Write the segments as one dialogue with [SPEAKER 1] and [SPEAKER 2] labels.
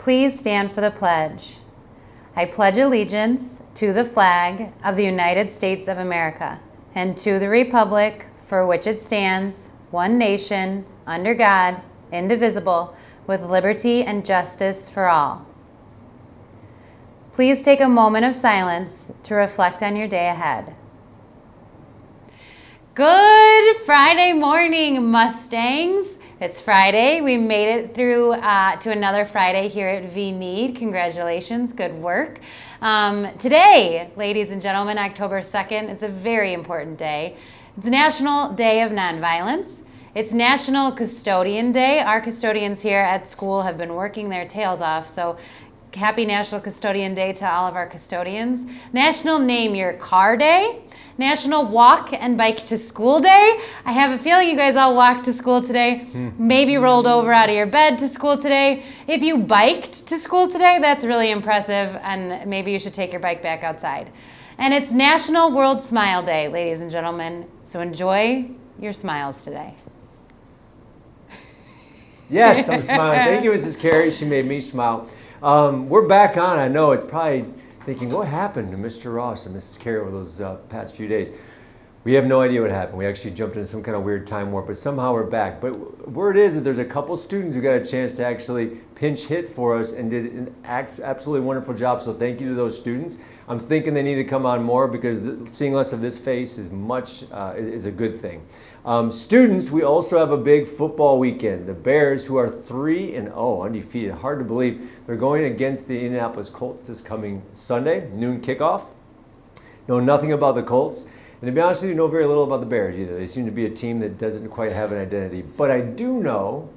[SPEAKER 1] please stand for the pledge? I pledge allegiance to the flag of the United States of America and to the republic for which it stands, one nation, under God, indivisible, with liberty and justice for all. Please take a moment of silence to reflect on your day ahead. Good Friday morning, Mustangs. It's Friday. We made it through to another Friday here at V Mead. Congratulations. Good work. Today, ladies and gentlemen, October 2nd, it's a very important day. It's National Day of Nonviolence. It's National Custodian Day. Our custodians here at school have been working their tails off, so happy National Custodian Day to all of our custodians. National Name Your Car Day. National Walk and Bike to School Day. I have a feeling you guys all walked to school today, maybe rolled over out of your bed to school today. If you biked to school today, that's really impressive, and maybe you should take your bike back outside. And it's National World Smile Day, ladies and gentlemen, so enjoy your smiles today.
[SPEAKER 2] Yes, I'm smiling. Thank you, Mrs. Carey. She made me smile. We're back on. I know it's probably thinking, what happened to Mr. Ross and Mrs. Carey over those past few days? We have no idea what happened. We actually jumped into some kind of weird time warp, but somehow we're back. But word is that there's a couple students who got a chance to actually pinch hit for us and did an absolutely wonderful job. So thank you to those students. I'm thinking they need to come on more because seeing less of this face is is a good thing. Students, we also have a big football weekend. The Bears, who are 3-0, undefeated, hard to believe, they're going against the Indianapolis Colts this coming Sunday, noon kickoff. Know nothing about the Colts. And to be honest with you, know very little about the Bears either. They seem to be a team that doesn't quite have an identity. But I do know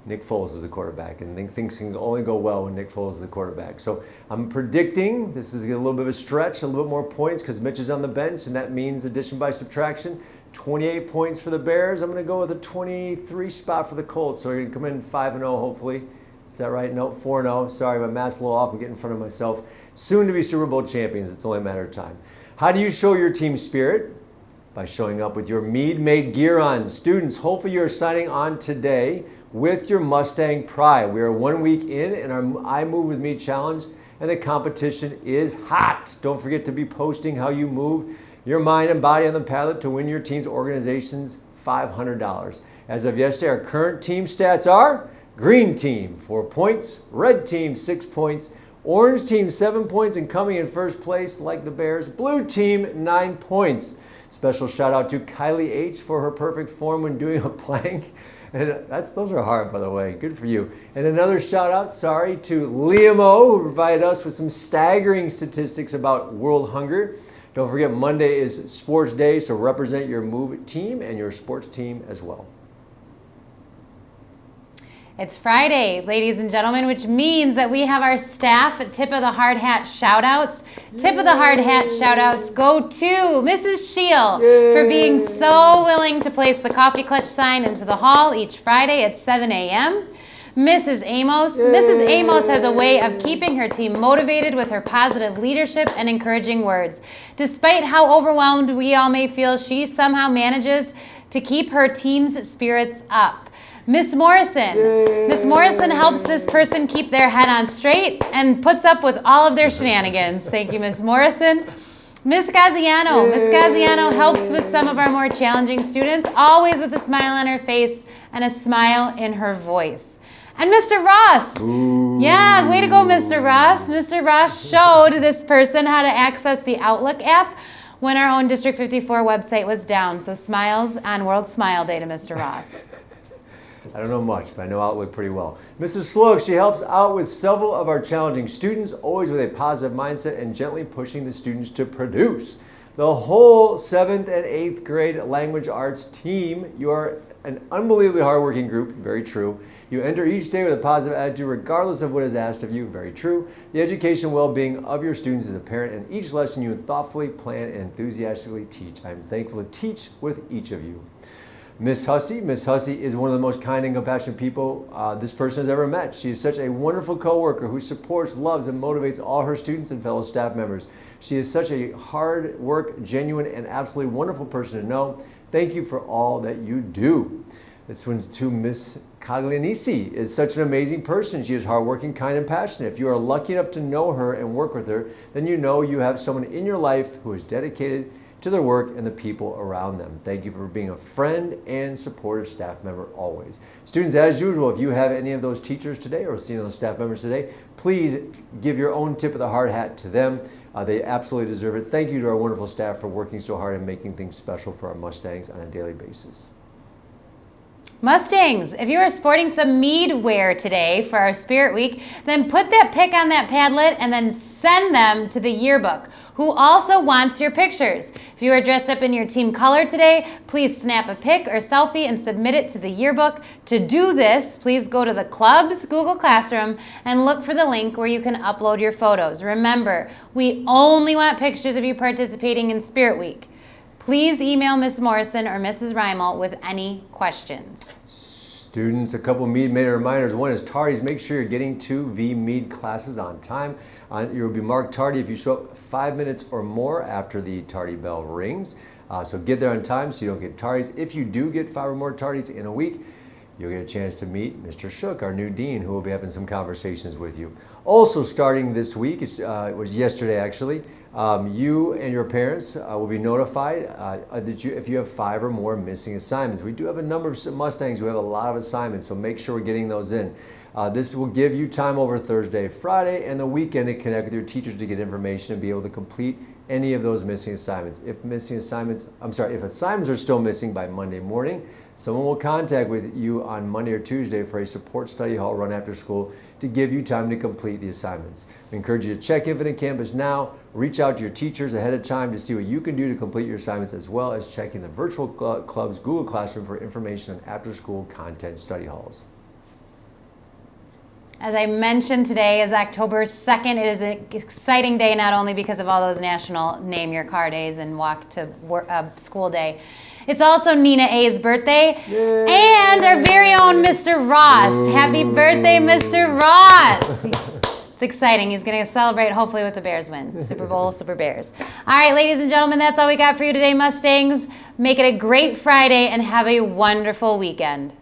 [SPEAKER 2] Nick Foles is the quarterback, and things can only go well when Nick Foles is the quarterback. So I'm predicting this is a little bit of a stretch, a little bit more points because Mitch is on the bench, and that means addition by subtraction. 28 points for the Bears. I'm going to go with a 23 spot for the Colts. So we're going to come in 5-0, hopefully. Is that right? No, 4-0. Sorry, my math's a little off. I'm getting in front of myself. Soon to be Super Bowl champions. It's only a matter of time. How do you show your team spirit? By showing up with your Mead-made gear on. Students, hopefully you're signing on today with your Mustang pride. We are 1 week in our I Move With Me challenge, and the competition is hot. Don't forget to be posting how you move your mind and body on the padlet to win your team's organization's $500. As of yesterday, our current team stats are green team, 4 points, red team, 6 points, orange team, 7 points, and coming in first place, like the Bears, blue team, 9 points. Special shout out to Kylie H for her perfect form when doing a plank. And those are hard, by the way. Good for you. And another shout out, to Liam O, who provided us with some staggering statistics about world hunger. Don't forget, Monday is sports day, so represent your move team and your sports team as well.
[SPEAKER 1] It's Friday, ladies and gentlemen, which means that we have our staff Tip of the Hard Hat shout-outs. Tip of the Hard Hat shout-outs go to Mrs. Scheel for being so willing to place the coffee clutch sign into the hall each Friday at 7 a.m. Mrs. Amos. Mrs. Amos has a way of keeping her team motivated with her positive leadership and encouraging words. Despite how overwhelmed we all may feel, she somehow manages to keep her team's spirits up. Miss Morrison. Miss Morrison helps this person keep their head on straight and puts up with all of their shenanigans. Thank you, Miss Morrison. Miss Gaziano. Miss Gaziano helps with some of our more challenging students, always with a smile on her face and a smile in her voice. And Mr. Ross. Yeah, way to go, Mr. Ross. Mr. Ross showed this person how to access the Outlook app when our own District 54 website was down. So smiles on World Smile Day to Mr. Ross.
[SPEAKER 2] I don't know much, but I know Outlook pretty well. Mrs. Slug, she helps out with several of our challenging students, always with a positive mindset and gently pushing the students to produce. The whole 7th and 8th grade language arts team, you are an unbelievably hardworking group, very true. You enter each day with a positive attitude regardless of what is asked of you, very true. The education and well-being of your students is apparent in each lesson you thoughtfully plan and enthusiastically teach. I'm thankful to teach with each of you. Miss Hussey is one of the most kind and compassionate people this person has ever met. She is such a wonderful coworker who supports, loves, and motivates all her students and fellow staff members. She is such a hard work, genuine, and absolutely wonderful person to know. Thank you for all that you do. This one's to Miss Caglianisi. Is such an amazing person. She is hardworking, kind, and passionate. If you are lucky enough to know her and work with her, then you know you have someone in your life who is dedicated to their work and the people around them. Thank you for being a friend and supportive staff member always. Students, as usual, if you have any of those teachers today or seen those staff members today, please give your own tip of the hard hat to them. They absolutely deserve it. Thank you to our wonderful staff for working so hard and making things special for our Mustangs on a daily basis.
[SPEAKER 1] Mustangs, if you are sporting some Mead wear today for our Spirit Week, then put that pic on that Padlet and then send them to the yearbook, who also wants your pictures. If you are dressed up in your team color today, please snap a pic or selfie and submit it to the yearbook. To do this, please go to the club's Google Classroom and look for the link where you can upload your photos. Remember, we only want pictures of you participating in Spirit Week. Please email Ms. Morrison or Mrs. Reimel with any questions.
[SPEAKER 2] Students, a couple Mead Minute reminders. One is tardies. Make sure you're getting to Mead classes on time. You will be marked tardy if you show up 5 minutes or more after the tardy bell rings. So get there on time so you don't get tardies. If you do get 5 or more tardies in a week, you'll get a chance to meet Mr. Shook, our new dean, who will be having some conversations with you. Also starting this week, it was yesterday actually, you and your parents will be notified that if you have 5 or more missing assignments. We do have a number of Mustangs who have a lot of assignments, so make sure we're getting those in. This will give you time over Thursday, Friday, and the weekend to connect with your teachers to get information and be able to complete any of those missing assignments. If assignments are still missing by Monday morning, someone will contact with you on Monday or Tuesday for a support study hall run after school to give you time to complete the assignments. We encourage you to check Infinite Campus now, reach out to your teachers ahead of time to see what you can do to complete your assignments, as well as checking the virtual club's Google Classroom for information on after school content study halls.
[SPEAKER 1] As I mentioned, today is October 2nd. It is an exciting day, not only because of all those national Name Your Car days and Walk to School Day. It's also Nina A's birthday. Yay. And our very own Mr. Ross. Ooh. Happy birthday, Mr. Ross. It's exciting. He's going to celebrate, hopefully, with the Bears win. Super Bowl, Super Bears. All right, ladies and gentlemen, that's all we got for you today, Mustangs. Make it a great Friday and have a wonderful weekend.